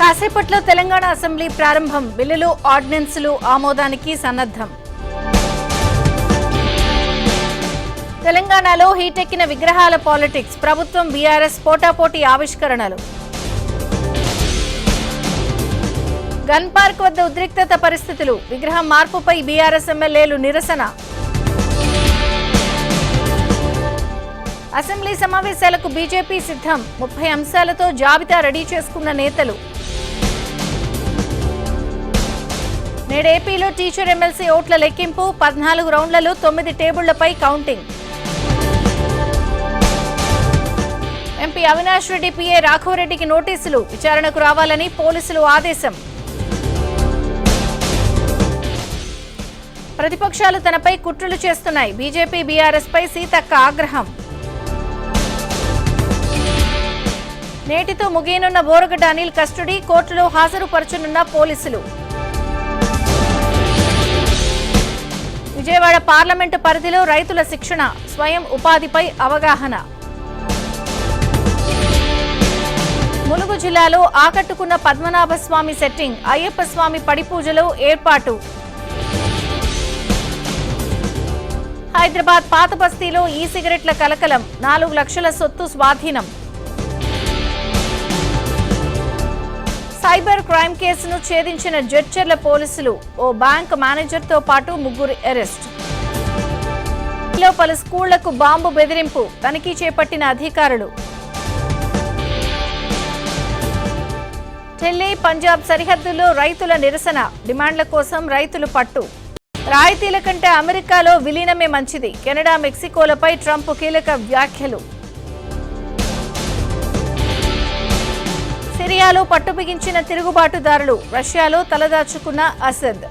కాసేపట్లో తెలంగాణ అసెంబ్లీ ప్రారంభం. బిల్లులు, ఆర్డినెన్సులు ఆమోదానికి సన్నద్ధం. తెలంగాణలో హీటెక్కిన విగ్రహాల పాలిటిక్స్. ప్రభుత్వం బీఆర్ఎస్ పోటాపోటీ ఆవిష్కరణలు. గన్ పార్క్ వద్ద ఉద్రిక్తత పరిస్థితులు. విగ్రహం మార్పుపై బీఆర్ఎస్ ఎమ్మెల్యేలు నిరసన. అసెంబ్లీ సమావేశాలకు బీజేపీ సిద్ధం. 30 అంశాలతో జాబితా రెడీ చేసుకున్న నేతలు. నేడు ఏపీలో టీచర్ ఎమ్మెల్సీ ఓట్ల లెక్కింపు. 14 రౌండ్లలో 9 టేబుళ్లపై counting. MP Avinash Reddy PA రాఘవరెడ్డికి నోటీసులు. విచారణకు రావాలని పోలీసులు ఆదేశం. ప్రతిపక్షాలు తనపై కుట్రలు చేస్తున్నాయి. బీజేపీ బీఆర్ఎస్ పై సీతక్క ఆగ్రహం. నేటితో ముగియనున్న బోరగడ్డ అనిల్ కస్టడీ. కోర్టులో హాజరుపరచనున్న పోలీసులు. విజయవాడ పార్లమెంటు పరిధిలో రైతుల శిక్షణ. స్వయం ఉపాధిపై అవగాహన. ములుగు జిల్లాలో ఆకట్టుకున్న పద్మనాభ స్వామి సెట్టింగ్. అయ్యప్ప స్వామి పడిపూజలో ఏర్పాటు. హైదరాబాద్ పాత బస్తీలో ఈ సిగరెట్ల కలకలం. 4 లక్షల సొత్తు స్వాధీనం. సైబర్ క్రైమ్ కేసును ఛేదించిన జడ్చర్ల పోలీసులు. ఓ బ్యాంక్ మేనేజర్తో పాటు 3 అరెస్ట్. పలు స్కూళ్లకు బాంబు బెదిరింపు. తనిఖీ చేపట్టిన అధికారులు. ఢిల్లీ, పంజాబ్ సరిహద్దుల్లో రైతుల నిరసన. డిమాండ్ల కోసం రైతులు పట్టు. రాయితీల కంటే అమెరికాలో విలీనమే మంచిది. కెనడా, మెక్సికోలపై ట్రంప్ కీలక వ్యాఖ్యలు. సిరియాలో పట్టుబిగించిన తిరుగుబాటుదారులు. రష్యాలో తలదాచుకున్న అసద్.